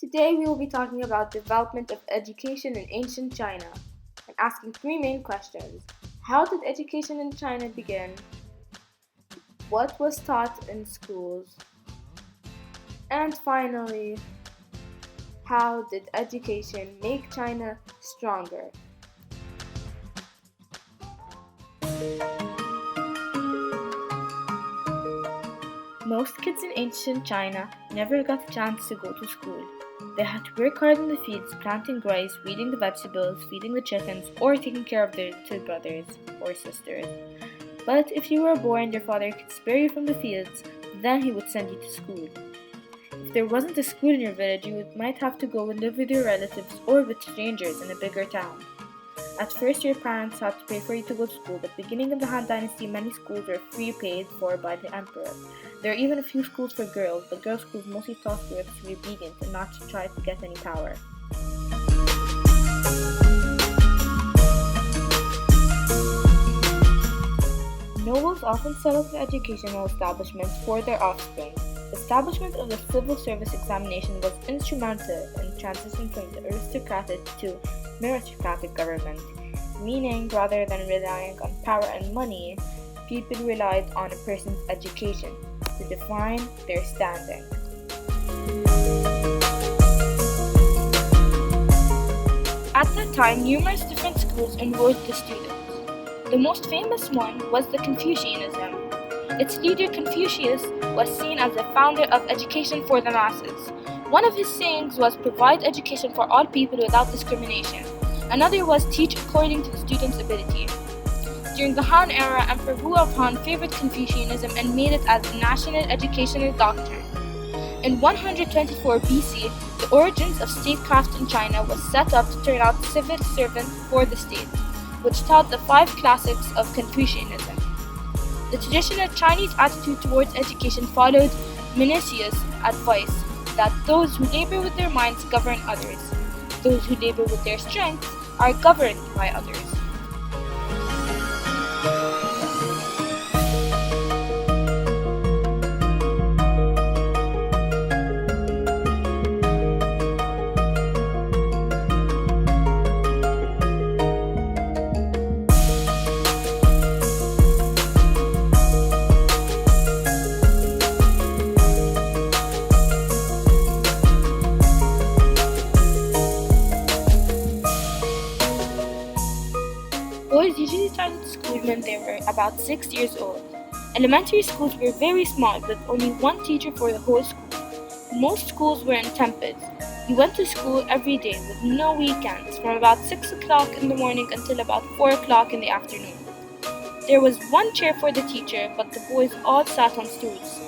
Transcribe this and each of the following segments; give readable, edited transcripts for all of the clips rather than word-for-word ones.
Today we will be talking about development of education in ancient China and asking three main questions. How did education in China begin? What was taught in schools? And finally, how did education make China stronger? Most kids in ancient China never got a chance to go to school. They had to work hard in the fields, planting rice, weeding the vegetables, feeding the chickens, or taking care of their little brothers or sisters. But if you were born, your father could spare you from the fields, then he would send you to school. If there wasn't a school in your village, you might have to go and live with your relatives or with strangers in a bigger town. At first, your parents had to pay for you to go to school, but beginning in the Han Dynasty, many schools were free paid for by the emperor. There are even a few schools for girls, but girls' schools mostly taught girls to be obedient and not to try to get any power. Nobles often set up educational establishments for their offspring. The establishment of the civil service examination was instrumental in transition from the aristocratic to meritocratic government, meaning rather than relying on power and money, people relied on a person's education to define their standing. At that time, numerous different schools enrolled the students. The most famous one was the Confucianism. Its leader Confucius was seen as the founder of education for the masses. One of his sayings was provide education for all people without discrimination. Another was teach according to the student's ability. During the Han era, Emperor Wu of Han favored Confucianism and made it as a national educational doctrine. In 124 BC, the origins of statecraft in China was set up to turn out civil servants for the state, which taught the 5 classics of Confucianism. The traditional Chinese attitude towards education followed Mencius' advice that those who labor with their minds govern others. Those who labor with their strength are governed by others. Boys usually started school when they were about 6 years old. Elementary schools were very small with only one teacher for the whole school. Most schools were in temples. You went to school every day with no weekends from about 6 o'clock in the morning until about 4 o'clock in the afternoon. There was one chair for the teacher, but the boys all sat on stools.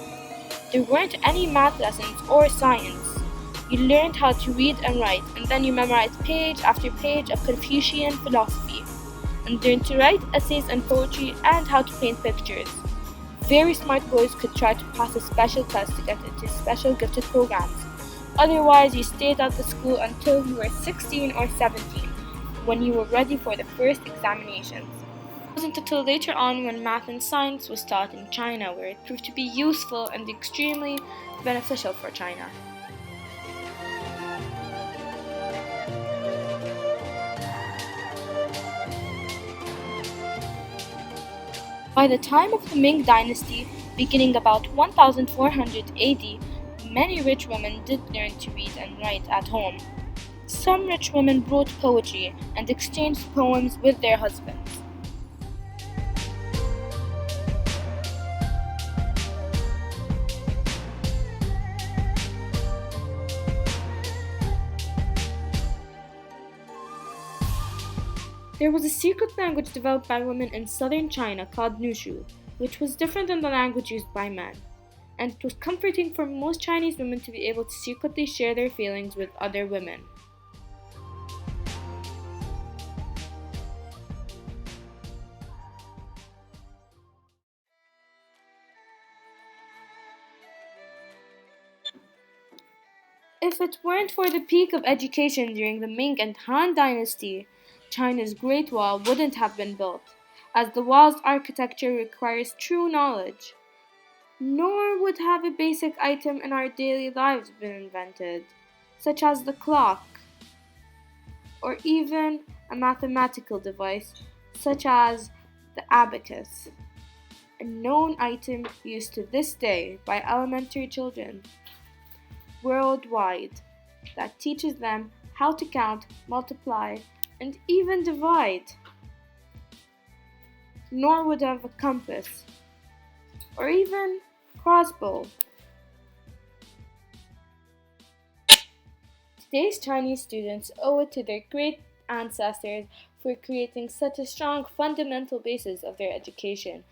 There weren't any math lessons or science. You learned how to read and write, and then you memorized page after page of Confucian philosophy, and learned to write essays and poetry and how to paint pictures. Very smart boys could try to pass a special test to get into special gifted programs. Otherwise, you stayed at the school until you were 16 or 17, when you were ready for the first examinations. It wasn't until later on when math and science was taught in China where it proved to be useful and extremely beneficial for China. By the time of the Ming dynasty, beginning about 1400 AD, many rich women did learn to read and write at home. Some rich women wrote poetry and exchanged poems with their husbands. There was a secret language developed by women in southern China called Nushu, which was different than the language used by men, and it was comforting for most Chinese women to be able to secretly share their feelings with other women. If it weren't for the peak of education during the Ming and Han dynasty, China's Great Wall wouldn't have been built, as the wall's architecture requires true knowledge. Nor would have a basic item in our daily lives been invented. such as the clock, or even a mathematical device, such as the abacus, a known item used to this day by elementary children worldwide that teaches them how to count, multiply, and even divide. Nor would have a compass, or even crossbow. Today's Chinese students owe it to their great ancestors for creating such a strong fundamental basis of their education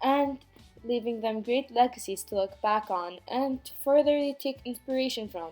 and leaving them great legacies to look back on and further take inspiration from.